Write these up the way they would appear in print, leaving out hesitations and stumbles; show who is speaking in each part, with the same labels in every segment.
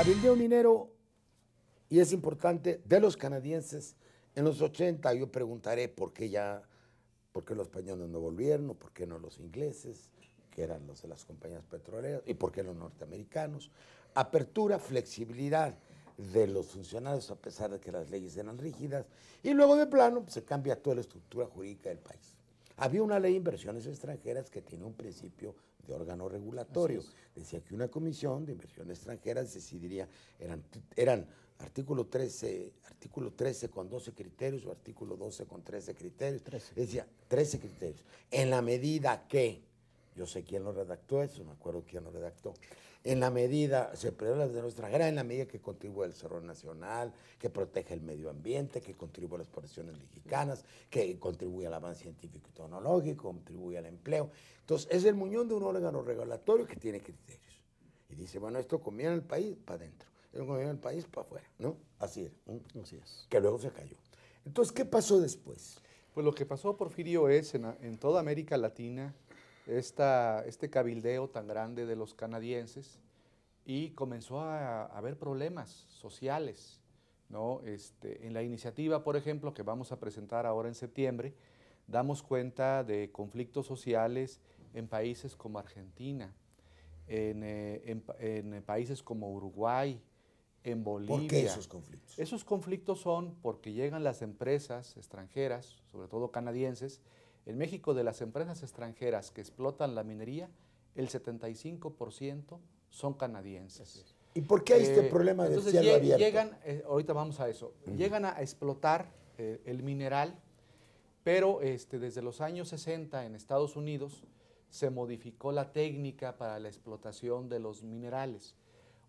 Speaker 1: cabildeo minero, y es importante, de los canadienses, en los 80 yo preguntaré por qué los españoles no volvieron, o por qué no los ingleses, que eran los de las compañías petroleras, y por qué los norteamericanos. Apertura, flexibilidad de los funcionarios a pesar de que las leyes eran rígidas, y luego de plano pues, se cambia toda la estructura jurídica del país. Había una ley de inversiones extranjeras que tiene un principio de órgano regulatorio. Decía que una comisión de inversiones extranjeras decidiría, eran artículo 13 con 12 criterios o artículo 12 con 13 criterios. 13. Decía 13 criterios. En la medida que, yo sé quién lo redactó eso, me acuerdo quién lo redactó, en la medida, se prevé la inversión extranjera, en la medida que contribuye al desarrollo nacional, que protege el medio ambiente, que contribuye a las poblaciones mexicanas, que contribuye al avance científico y tecnológico, contribuye al empleo. Entonces, es el muñón de un órgano regulatorio que tiene criterios. Y dice, bueno, esto conviene al país para adentro, esto conviene al país para afuera, ¿no? Así era.
Speaker 2: Así es.
Speaker 1: Que luego se cayó. Entonces, ¿qué pasó después?
Speaker 2: Pues lo que pasó, Porfirio, es en toda América Latina, este cabildeo tan grande de los canadienses, y comenzó a haber problemas sociales, ¿no? En la iniciativa, por ejemplo, que vamos a presentar ahora en septiembre, damos cuenta de conflictos sociales en países como Argentina, en países como Uruguay, en Bolivia.
Speaker 1: ¿Por qué esos conflictos?
Speaker 2: Esos conflictos son porque llegan las empresas extranjeras, sobre todo canadienses. En México, de las empresas extranjeras que explotan la minería, el 75% son canadienses.
Speaker 1: ¿Y por qué hay este problema del cielo abierto?
Speaker 2: Llegan, ahorita vamos a eso, llegan a explotar el mineral, pero desde los años 60 en Estados Unidos se modificó la técnica para la explotación de los minerales.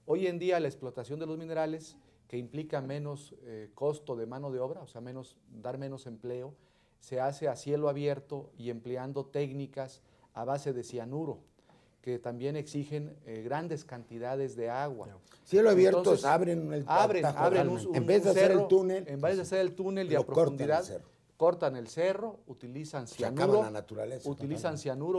Speaker 2: Hoy en día la explotación de los minerales, que implica menos costo de mano de obra, o sea, dar menos empleo, se hace a cielo abierto y empleando técnicas a base de cianuro, que también exigen grandes cantidades de agua.
Speaker 1: Cielo abierto, entonces, abren
Speaker 2: en vez de hacer el túnel, y a profundidad, cortan el cerro, utilizan cianuro,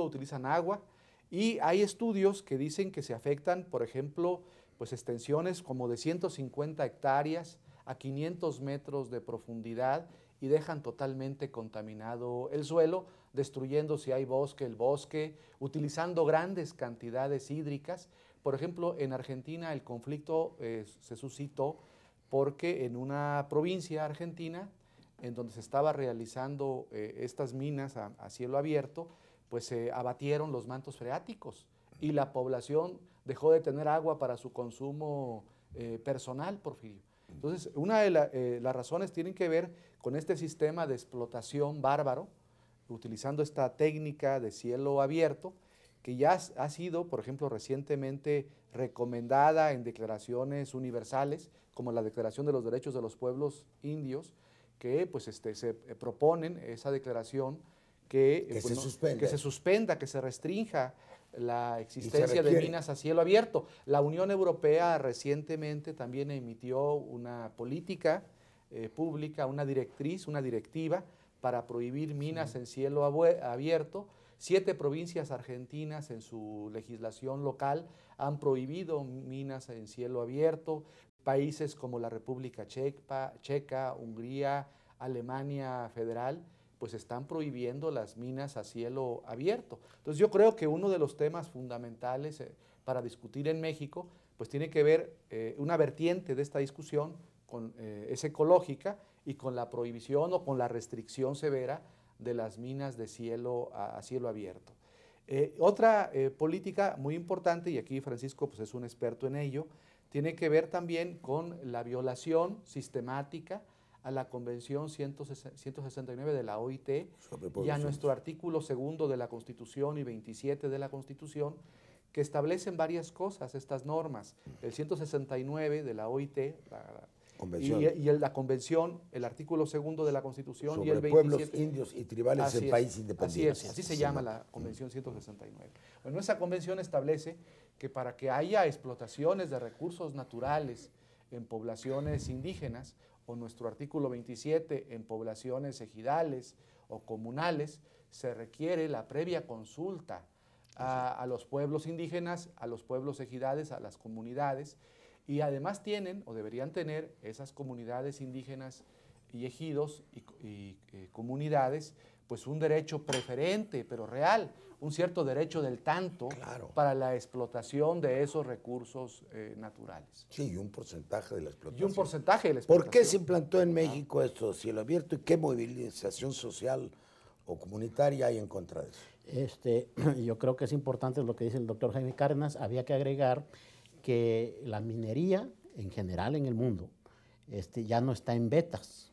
Speaker 2: utilizan agua, y hay estudios que dicen que se afectan, por ejemplo, pues extensiones como de 150 hectáreas a 500 metros de profundidad, y dejan totalmente contaminado el suelo, destruyendo si hay bosque, el bosque, utilizando grandes cantidades hídricas. Por ejemplo, en Argentina el conflicto se suscitó porque en una provincia argentina, en donde se estaba realizando estas minas a cielo abierto, pues se abatieron los mantos freáticos y la población dejó de tener agua para su consumo personal, Porfirio. Entonces, una de las razones tienen que ver con este sistema de explotación bárbaro, utilizando esta técnica de cielo abierto, que ya ha sido, por ejemplo, recientemente recomendada en declaraciones universales, como la Declaración de los Derechos de los Pueblos Indios, que pues, se proponen esa declaración que se suspenda, que se restrinja la existencia de minas a cielo abierto. La Unión Europea recientemente también emitió una política pública, una directiva para prohibir minas en cielo abierto. 7 provincias argentinas en su legislación local han prohibido minas en cielo abierto. Países como la República Checa, Hungría, Alemania Federal, pues están prohibiendo las minas a cielo abierto. Entonces yo creo que uno de los temas fundamentales para discutir en México, pues tiene que ver una vertiente de esta discusión es ecológica y con la prohibición o con la restricción severa de las minas de cielo a cielo abierto. Otra política muy importante, y aquí Francisco pues, es un experto en ello, tiene que ver también con la violación sistemática a la Convención 169 de la OIT y a nuestro artículo 2 de la Constitución y 27 de la Constitución, que establecen varias cosas, estas normas. El 169 de la OIT la Convención, el artículo 2 de la Constitución
Speaker 1: sobre
Speaker 2: y el 27.
Speaker 1: Pueblos indios y tribales en países independientes.
Speaker 2: Así se llama la Convención 169. Bueno, esa convención establece que para que haya explotaciones de recursos naturales en poblaciones indígenas, o nuestro artículo 27 en poblaciones ejidales o comunales, se requiere la previa consulta a los pueblos indígenas, a los pueblos ejidales, a las comunidades, Y además tienen, o deberían tener, esas comunidades indígenas y ejidos y comunidades, pues un derecho preferente, pero real, un cierto derecho del tanto para la explotación de esos recursos naturales.
Speaker 1: Sí, y un porcentaje de la explotación.
Speaker 2: Y un porcentaje de la explotación.
Speaker 1: ¿Por qué se implantó en México esto cielo abierto y qué movilización social o comunitaria hay en contra de eso?
Speaker 3: Yo creo que es importante lo que dice el doctor Jaime Cárdenas. Había que agregar que la minería en general en el mundo ya no está en vetas,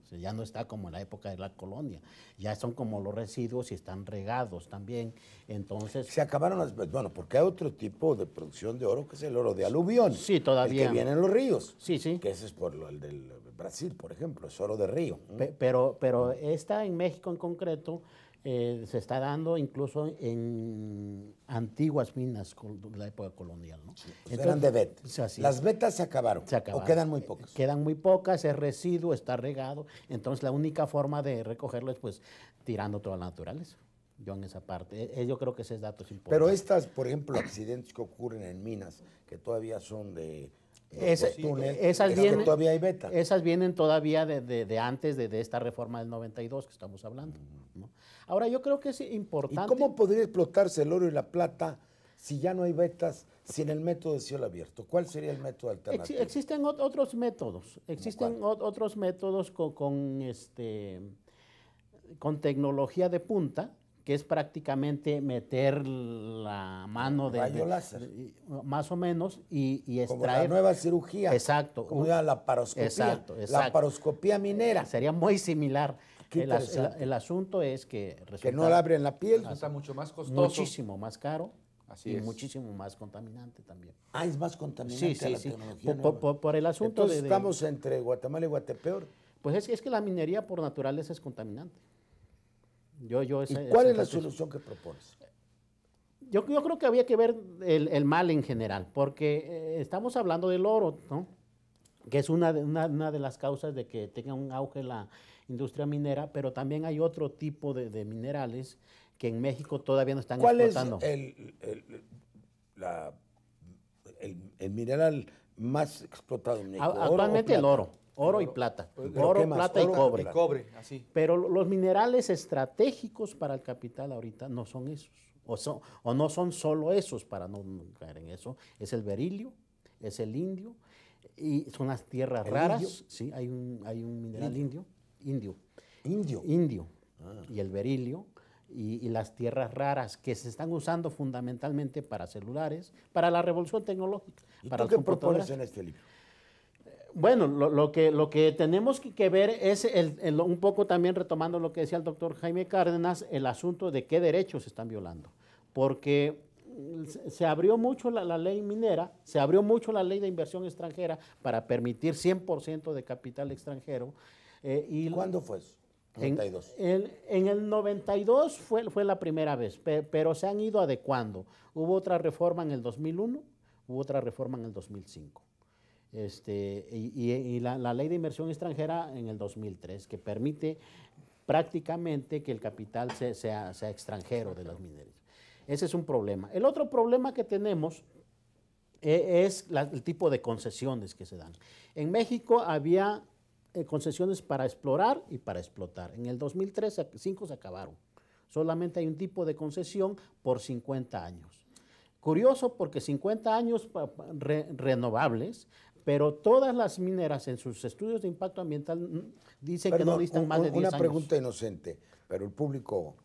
Speaker 3: o sea, ya no está como en la época de la colonia, ya son como los residuos y están regados también. Entonces
Speaker 1: se acabaron las, bueno, porque hay otro tipo de producción de oro que es el oro de aluvión.
Speaker 3: Sí, todavía.
Speaker 1: El que viene en los ríos.
Speaker 3: Sí, sí.
Speaker 1: Que ese es por el del Brasil, por ejemplo, es oro de río.
Speaker 3: Pero esta en México en concreto se está dando incluso en antiguas minas de la época colonial, ¿no?
Speaker 1: Sí, pues eran de vetas.
Speaker 3: O sea, sí.
Speaker 1: Las vetas se acabaron. ¿O quedan muy pocas?
Speaker 3: Quedan muy pocas, es residuo, está regado. Entonces la única forma de recogerlo es pues tirando toda la naturaleza. Yo en esa parte, yo creo que ese dato es importante.
Speaker 1: Pero estas, por ejemplo, accidentes que ocurren en minas, que todavía son de...
Speaker 3: que
Speaker 1: todavía hay beta.
Speaker 3: Esas vienen todavía de antes de esta reforma del 92 que estamos hablando, ¿no? Ahora, yo creo que es importante...
Speaker 1: ¿Y cómo podría explotarse el oro y la plata si ya no hay vetas, sin el método de cielo abierto? ¿Cuál sería el método alternativo?
Speaker 3: Existen otros métodos. Existen otros métodos con tecnología de punta, que es prácticamente meter la mano
Speaker 1: rayo láser,
Speaker 3: más o menos, y extraer.
Speaker 1: Como la nueva cirugía.
Speaker 3: Exacto.
Speaker 1: Como la laparoscopía.
Speaker 3: Exacto.
Speaker 1: La laparoscopía minera.
Speaker 3: Sería muy similar. El asunto es que
Speaker 1: resulta, que no le abren la piel.
Speaker 2: Resulta mucho más costoso.
Speaker 3: Muchísimo más caro.
Speaker 2: Así es.
Speaker 3: Muchísimo más contaminante también.
Speaker 1: Es más contaminante la tecnología
Speaker 3: por el asunto.
Speaker 1: Entonces estamos entre Guatemala y Guatepeor.
Speaker 3: Pues es que la minería por naturaleza es contaminante.
Speaker 1: ¿Y cuál es la solución que propones?
Speaker 3: Yo creo que había que ver el mal en general, porque estamos hablando del oro, ¿no? Que es una de las causas de que tenga un auge la industria minera, pero también hay otro tipo de minerales que en México todavía no están explotando.
Speaker 1: ¿Cuál es el mineral más explotado en México?
Speaker 3: Actualmente el oro. Oro y plata. Oro, plata y cobre.
Speaker 2: Así.
Speaker 3: Pero los minerales estratégicos para el capital ahorita no son esos. O no son solo esos, para no caer en eso. Es el berilio, es el indio, y son las tierras raras. Indio? Sí, hay un mineral indio. Y el berilio. Y las tierras raras que se están usando fundamentalmente para celulares, para la revolución tecnológica.
Speaker 1: ¿Y tú qué propones en este libro?
Speaker 3: Bueno, lo que tenemos que ver es un poco también retomando lo que decía el doctor Jaime Cárdenas, el asunto de qué derechos se están violando. Porque se abrió mucho la ley minera, se abrió mucho la ley de inversión extranjera para permitir 100% de capital extranjero.
Speaker 1: ¿Cuándo fue eso? 92.
Speaker 3: En el 92 fue la primera vez, pero se han ido adecuando. Hubo otra reforma en el 2001, hubo otra reforma en el 2005. Y la ley de inversión extranjera en el 2003, que permite prácticamente que el capital sea extranjero de las minerías. Ese es un problema. El otro problema que tenemos es el tipo de concesiones que se dan. En México había concesiones para explorar y para explotar. En el 2005 se acabaron. Solamente hay un tipo de concesión por 50 años. Curioso porque 50 años renovables, pero todas las mineras en sus estudios de impacto ambiental dicen que no necesitan más de 10 años.
Speaker 1: Una pregunta inocente, pero el público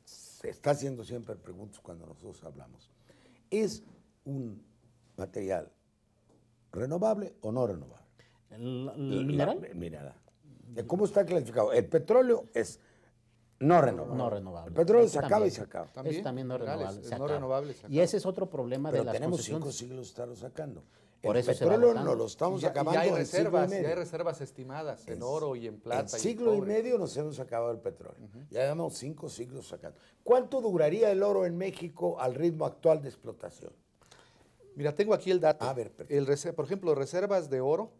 Speaker 1: se está haciendo siempre preguntas cuando nosotros hablamos. ¿Es un material renovable o no renovable?
Speaker 3: ¿El mineral?
Speaker 1: Mineral. ¿Cómo está clasificado? El petróleo es no renovable.
Speaker 3: No renovable.
Speaker 1: El petróleo se acaba y se acaba.
Speaker 3: Es también no renovable.
Speaker 2: No renovable se acaba.
Speaker 3: Y ese es otro problema de las
Speaker 1: tenemos
Speaker 3: concesiones.
Speaker 1: 5 siglos de estarlo sacando.
Speaker 3: Por
Speaker 1: el
Speaker 3: eso
Speaker 1: petróleo no lo estamos acabando
Speaker 2: ya hay
Speaker 1: en
Speaker 2: reservas, ya hay reservas estimadas en oro y en plata.
Speaker 1: En siglo y medio nos hemos acabado el petróleo. Ya llevamos 5 siglos sacando. ¿Cuánto duraría el oro en México al ritmo actual de explotación?
Speaker 2: Mira, tengo aquí el dato.
Speaker 1: A ver,
Speaker 2: por ejemplo, reservas de oro,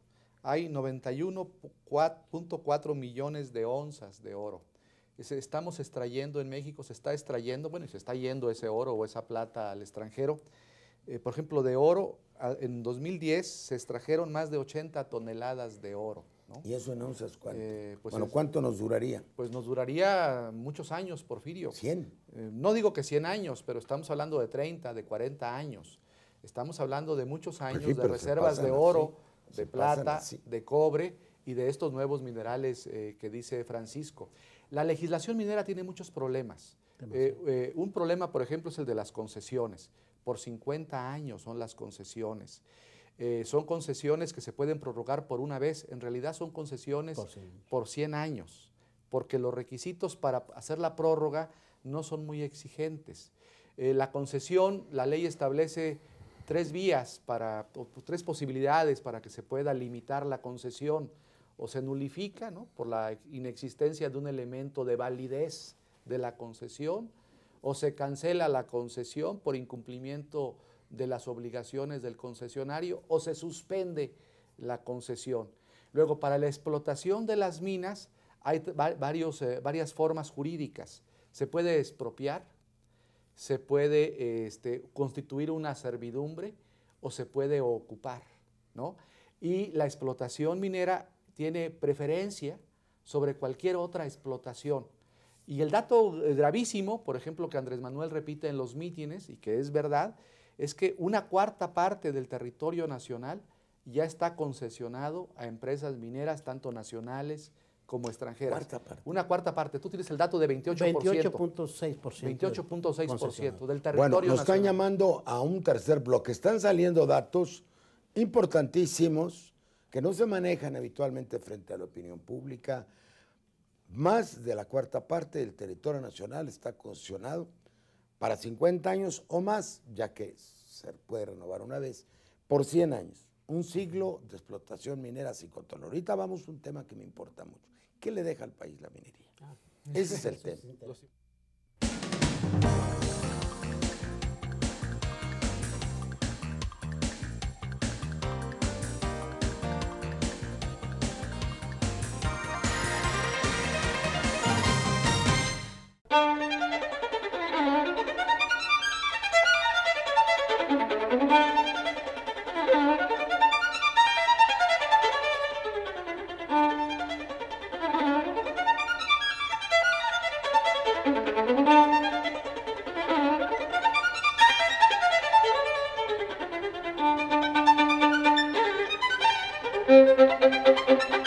Speaker 2: hay 91.4 millones de onzas de oro. Estamos extrayendo en México, se está extrayendo, bueno, y se está yendo ese oro o esa plata al extranjero. Por ejemplo, de oro, en 2010 se extrajeron más de 80 toneladas de oro, ¿no?
Speaker 1: ¿Y eso en onzas cuánto? Pues bueno, ¿cuánto nos duraría?
Speaker 2: Pues nos duraría muchos años, Porfirio.
Speaker 1: 100.
Speaker 2: No digo que 100 años, pero estamos hablando de 30, de 40 años. Estamos hablando de muchos años de reservas de oro, de plata, de cobre y de estos nuevos minerales que dice Francisco. La legislación minera tiene muchos problemas. Un problema, por ejemplo, es el de las concesiones. Por 50 años son las concesiones. Son concesiones que se pueden prorrogar por una vez. En realidad son concesiones por 100 años, porque los requisitos para hacer la prórroga no son muy exigentes. La concesión, la ley establece 3 vías, tres posibilidades para que se pueda limitar la concesión. O se nulifica, ¿no?, por la inexistencia de un elemento de validez de la concesión, o se cancela la concesión por incumplimiento de las obligaciones del concesionario, o se suspende la concesión. Luego, para la explotación de las minas hay varias formas jurídicas. Se puede expropiar, se puede constituir una servidumbre o se puede ocupar, ¿no? Y la explotación minera tiene preferencia sobre cualquier otra explotación. Y el dato gravísimo, por ejemplo, que Andrés Manuel repite en los mítines, y que es verdad, es que 1/4 parte del territorio nacional ya está concesionado a empresas mineras, tanto nacionales como extranjeras. 1/4 parte. Tú tienes el dato de 28%.
Speaker 3: 28.6%.
Speaker 2: 28.6% del territorio
Speaker 1: nacional. Bueno, nos están
Speaker 2: nacional.
Speaker 1: llamando a un tercer bloque. Están saliendo datos importantísimos que no se manejan habitualmente frente a la opinión pública. Más de la 1/4 parte del territorio nacional está concesionado para 50 años o más, ya que se puede renovar una vez, por 100 años. Un siglo de explotación minera sin control. Ahorita vamos a un tema que me importa mucho. ¿Qué le deja al país la minería? Ese es el tema.
Speaker 4: Thank you.